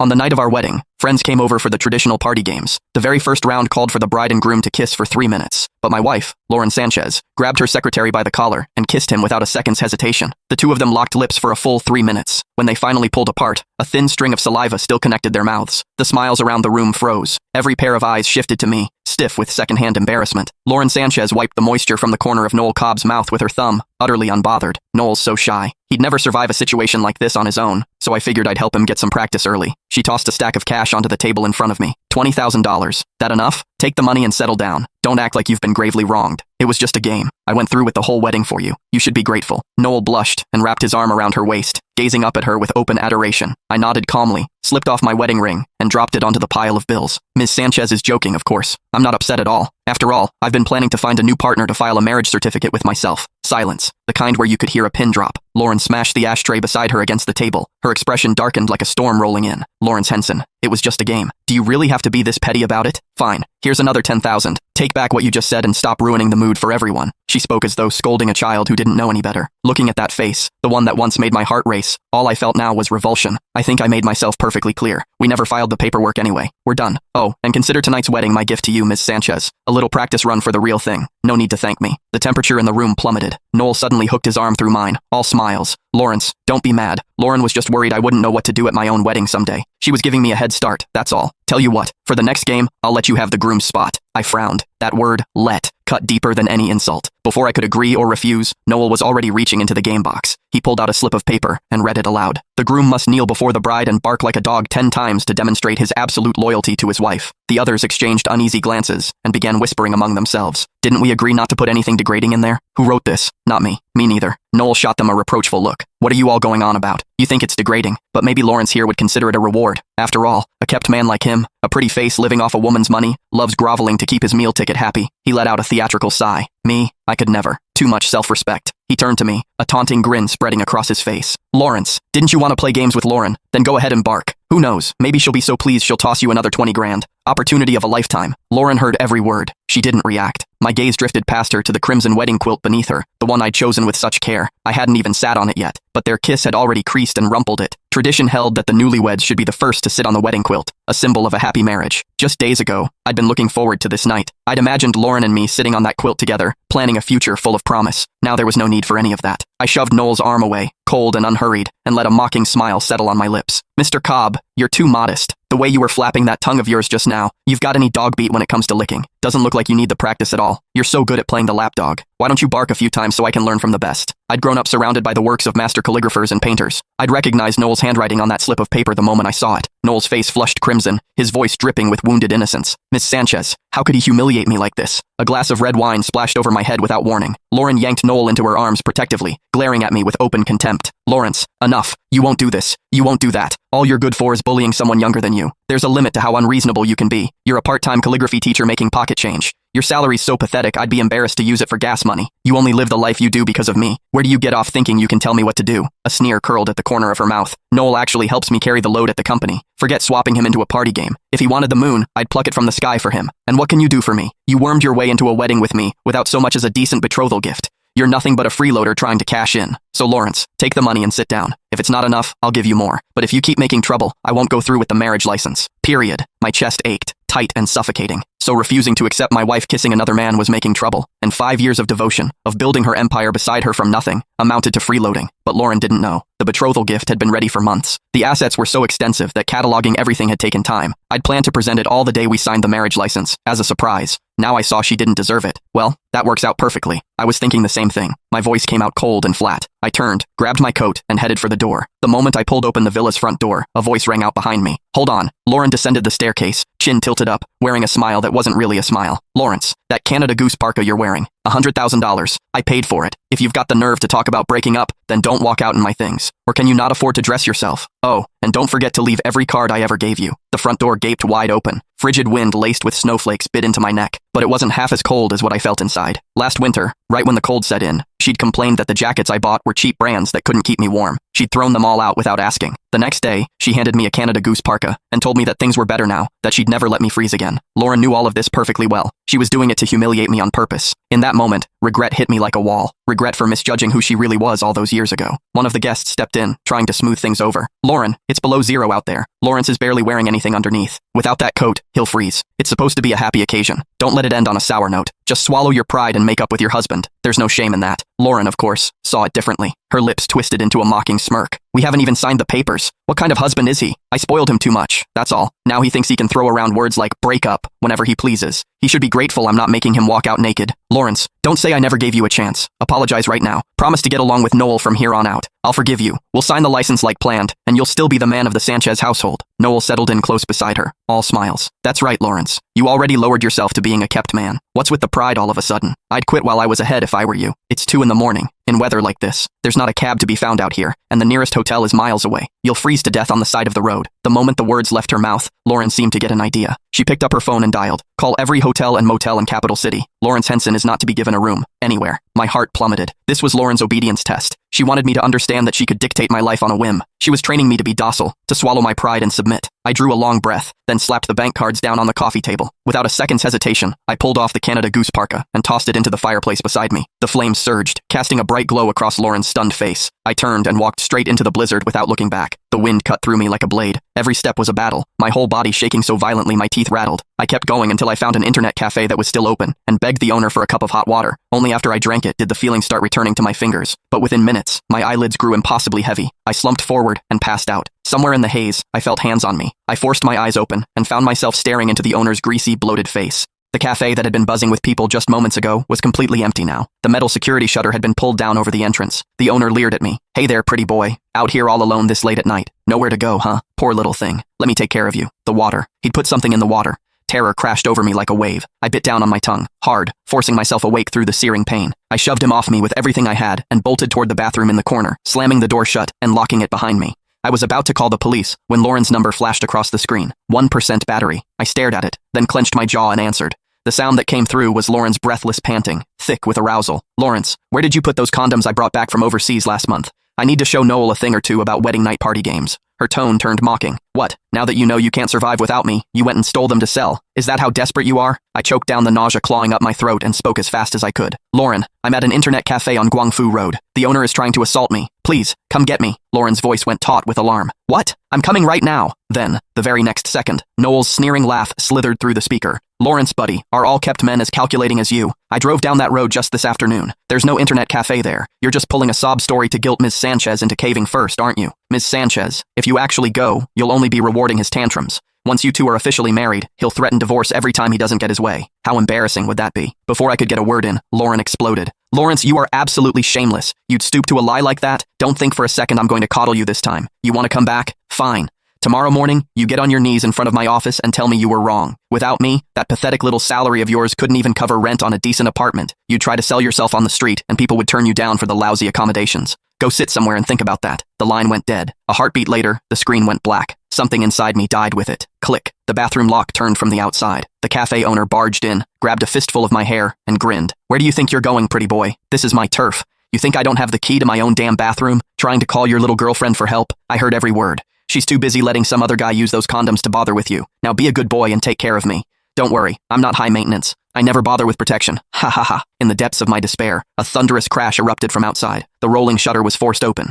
On the night of our wedding, friends came over for the traditional party games. The very first round called for the bride and groom to kiss for 3 minutes. But my wife, Lauren Sanchez, grabbed her secretary by the collar and kissed him without a second's hesitation. The two of them locked lips for a full 3 minutes. When they finally pulled apart, a thin string of saliva still connected their mouths. The smiles around the room froze. Every pair of eyes shifted to me, stiff with secondhand embarrassment. Lauren Sanchez wiped the moisture from the corner of Noel Cobb's mouth with her thumb, utterly unbothered. Noel's so shy. He'd never survive a situation like this on his own, so I figured I'd help him get some practice early. She tossed a stack of cash onto the table in front of me. $20,000. That enough? Take the money and settle down. Don't act like you've been gravely wronged. It was just a game. I went through with the whole wedding for you. You should be grateful. Noel blushed and wrapped his arm around her waist, gazing up at her with open adoration. I nodded calmly, slipped off my wedding ring, and dropped it onto the pile of bills. Ms. Sanchez is joking, of course. I'm not upset at all. After all, I've been planning to find a new partner to file a marriage certificate with myself. Silence. The kind where you could hear a pin drop. Lauren smashed the ashtray beside her against the table. Her expression darkened like a storm rolling in. Lawrence Henson. It was just a game. Do you really have to be this petty about it? Fine. Here's another 10,000. Take back what you just said and stop ruining the mood for everyone. She spoke as though scolding a child who didn't know any better. Looking at that face, the one that once made my heart race, all I felt now was revulsion. I think I made myself perfectly clear. We never filed the paperwork anyway. We're done. Oh, and consider tonight's wedding my gift to you, Ms. Sanchez. A little practice run for the real thing. No need to thank me. The temperature in the room plummeted. Noel suddenly hooked his arm through mine, all smiles. Lawrence, don't be mad. Lauren was just worried I wouldn't know what to do at my own wedding someday. She was giving me a head start, that's all. Tell you what, for the next game, I'll let you have the groom's spot. I frowned. That word, let, cut deeper than any insult. Before I could agree or refuse, Noel was already reaching into the game box. He pulled out a slip of paper and read it aloud. The groom must kneel before the bride and bark like a dog 10 times to demonstrate his absolute loyalty to his wife. The others exchanged uneasy glances and began whispering among themselves. Didn't we agree not to put anything degrading in there? Who wrote this? Not me. Me neither. Noel shot them a reproachful look. What are you all going on about? You think it's degrading, but maybe Lawrence here would consider it a reward. After all, a kept man like him, a pretty face living off a woman's money, loves groveling to keep his meal ticket happy. He let out a theatrical sigh. Me? I could never. Too much self-respect. He turned to me, a taunting grin spreading across his face. Lawrence, didn't you want to play games with Lauren? Then go ahead and bark. Who knows, maybe she'll be so pleased she'll toss you another 20 grand. Opportunity of a lifetime. Lauren heard every word. She didn't react. My gaze drifted past her to the crimson wedding quilt beneath her, the one I'd chosen with such care. I hadn't even sat on it yet, but their kiss had already creased and rumpled it. Tradition held that the newlyweds should be the first to sit on the wedding quilt, a symbol of a happy marriage. Just days ago, I'd been looking forward to this night. I'd imagined Lauren and me sitting on that quilt together, planning a future full of promise. Now there was no need for any of that. I shoved Noel's arm away, cold and unhurried, and let a mocking smile settle on my lips. Mr. Cobb, you're too modest. The way you were flapping that tongue of yours just now, you've got any dog beat when it comes to licking. Doesn't look like you need the practice at all. You're so good at playing the lapdog. Why don't you bark a few times so I can learn from the best? I'd grown up surrounded by the works of master calligraphers and painters. I'd recognized Noel's handwriting on that slip of paper the moment I saw it. Noel's face flushed crimson, his voice dripping with wounded innocence. Miss Sanchez, how could he humiliate me like this? A glass of red wine splashed over my head without warning. Lauren yanked Noel into her arms protectively, glaring at me with open contempt. Lawrence, enough. You won't do this. You won't do that. All you're good for is bullying someone younger than you. There's a limit to how unreasonable you can be. You're a part-time calligraphy teacher making pocket change. Your salary's so pathetic I'd be embarrassed to use it for gas money. You only live the life you do because of me. Where do you get off thinking you can tell me what to do? A sneer curled at the corner of her mouth. Noel actually helps me carry the load at the company. Forget swapping him into a party game. If he wanted the moon, I'd pluck it from the sky for him. And what can you do for me? You wormed your way into a wedding with me without so much as a decent betrothal gift. You're nothing but a freeloader trying to cash in. So Lawrence, take the money and sit down. If it's not enough, I'll give you more. But if you keep making trouble, I won't go through with the marriage license. Period. My chest ached, tight and suffocating. So refusing to accept my wife kissing another man was making trouble. And 5 years of devotion, of building her empire beside her from nothing, amounted to freeloading. But Lauren didn't know. The betrothal gift had been ready for months. The assets were so extensive that cataloging everything had taken time. I'd planned to present it all the day we signed the marriage license, as a surprise. Now I saw she didn't deserve it. Well, that works out perfectly. I was thinking the same thing. My voice came out cold and flat. I turned, grabbed my coat, and headed for the door. The moment I pulled open the villa's front door, a voice rang out behind me. Hold on. Lauren descended the staircase, chin tilted up, wearing a smile that wasn't really a smile. Lawrence, that Canada Goose parka you're wearing, $100,000. I paid for it. If you've got the nerve to talk about breaking up, then don't walk out in my things. Or can you not afford to dress yourself? Oh, and don't forget to leave every card I ever gave you. The front door gaped wide open. Frigid wind laced with snowflakes bit into my neck, but it wasn't half as cold as what I felt inside. Last winter, right when the cold set in, She'd complained that the jackets I bought were cheap brands that couldn't keep me warm. She'd thrown them all out without asking. The next day, she handed me a Canada Goose parka and told me that things were better now, that she'd never let me freeze again. Lauren knew all of this perfectly well. She was doing it to humiliate me on purpose. In that moment, regret hit me like a wall. Regret for misjudging who she really was all those years ago. One of the guests stepped in, trying to smooth things over. "Lauren, it's below zero out there. Lawrence is barely wearing anything underneath. Without that coat, he'll freeze. It's supposed to be a happy occasion. Don't let it end on a sour note. Just swallow your pride and make up with your husband. There's no shame in that." Lauren, of course, saw it differently. Her lips twisted into a mocking smirk. "We haven't even signed the papers. What kind of husband is he? I spoiled him too much, that's all. Now he thinks he can throw around words like break up whenever he pleases. He should be grateful I'm not making him walk out naked." "Lawrence, don't say I never gave you a chance. Apologize right now. Promise to get along with Noel from here on out. I'll forgive you. We'll sign the license like planned, and you'll still be the man of the Sanchez household." Noel settled in close beside her, all smiles. "That's right, Lawrence. You already lowered yourself to being a kept man. What's with the pride all of a sudden? I'd quit while I was ahead if I were you. It's 2 in the morning. In weather like this, there's not a cab to be found out here, and the nearest hotel is miles away. You'll freeze to death on the side of the road." The moment the words left her mouth, Lauren seemed to get an idea. She picked up her phone and dialed. "Call every hotel and motel in Capital City. Lawrence Henson is not to be given a room, anywhere." My heart plummeted. This was Lauren's obedience test. She wanted me to understand that she could dictate my life on a whim. She was training me to be docile, to swallow my pride and submit. I drew a long breath, then slapped the bank cards down on the coffee table. Without a second's hesitation, I pulled off the Canada Goose parka and tossed it into the fireplace beside me. The flames surged, casting a bright glow across Lauren's stunned face. I turned and walked straight into the blizzard without looking back. The wind cut through me like a blade. Every step was a battle, my whole body shaking so violently my teeth rattled. I kept going until I found an internet cafe that was still open and begged the owner for a cup of hot water. Only after I drank it did the feeling start returning to my fingers. But within minutes, my eyelids grew impossibly heavy. I slumped forward and passed out. Somewhere in the haze, I felt hands on me. I forced my eyes open and found myself staring into the owner's greasy, bloated face. The cafe that had been buzzing with people just moments ago was completely empty now. The metal security shutter had been pulled down over the entrance. The owner leered at me. "Hey there, pretty boy. Out here all alone this late at night. Nowhere to go, huh? Poor little thing. Let me take care of you." The water. He'd put something in the water. Terror crashed over me like a wave. I bit down on my tongue, hard, forcing myself awake through the searing pain. I shoved him off me with everything I had and bolted toward the bathroom in the corner, slamming the door shut and locking it behind me. I was about to call the police when Lauren's number flashed across the screen. 1% battery. I stared at it, then clenched my jaw and answered. The sound that came through was Lauren's breathless panting, thick with arousal. "Lawrence, where did you put those condoms I brought back from overseas last month? I need to show Noel a thing or two about wedding night party games." Her tone turned mocking. "What, now that you know you can't survive without me, you went and stole them to sell? Is that how desperate you are?" I choked down the nausea clawing up my throat and spoke as fast as I could. "Lauren, I'm at an internet cafe on Guangfu Road. The owner is trying to assault me. Please, come get me." Lauren's voice went taut with alarm. "What? I'm coming right now." Then, the very next second, Noel's sneering laugh slithered through the speaker. "Lawrence, buddy, are all kept men as calculating as you? I drove down that road just this afternoon. There's no internet cafe there. You're just pulling a sob story to guilt Ms. Sanchez into caving first, aren't you? Ms. Sanchez, if you actually go, you'll only be rewarding his tantrums. Once you two are officially married, he'll threaten divorce every time he doesn't get his way. How embarrassing would that be?" Before I could get a word in, Lauren exploded. "Lawrence, you are absolutely shameless. You'd stoop to a lie like that? Don't think for a second I'm going to coddle you this time. You want to come back? Fine. Tomorrow morning, you get on your knees in front of my office and tell me you were wrong. Without me, that pathetic little salary of yours couldn't even cover rent on a decent apartment. You'd try to sell yourself on the street, and people would turn you down for the lousy accommodations. Go sit somewhere and think about that." The line went dead. A heartbeat later, the screen went black. Something inside me died with it. Click. The bathroom lock turned from the outside. The cafe owner barged in, grabbed a fistful of my hair, and grinned. "Where do you think you're going, pretty boy? This is my turf. You think I don't have the key to my own damn bathroom? Trying to call your little girlfriend for help? I heard every word. She's too busy letting some other guy use those condoms to bother with you. Now be a good boy and take care of me. Don't worry, I'm not high maintenance. I never bother with protection. Ha ha ha." In the depths of my despair, a thunderous crash erupted from outside. The rolling shutter was forced open.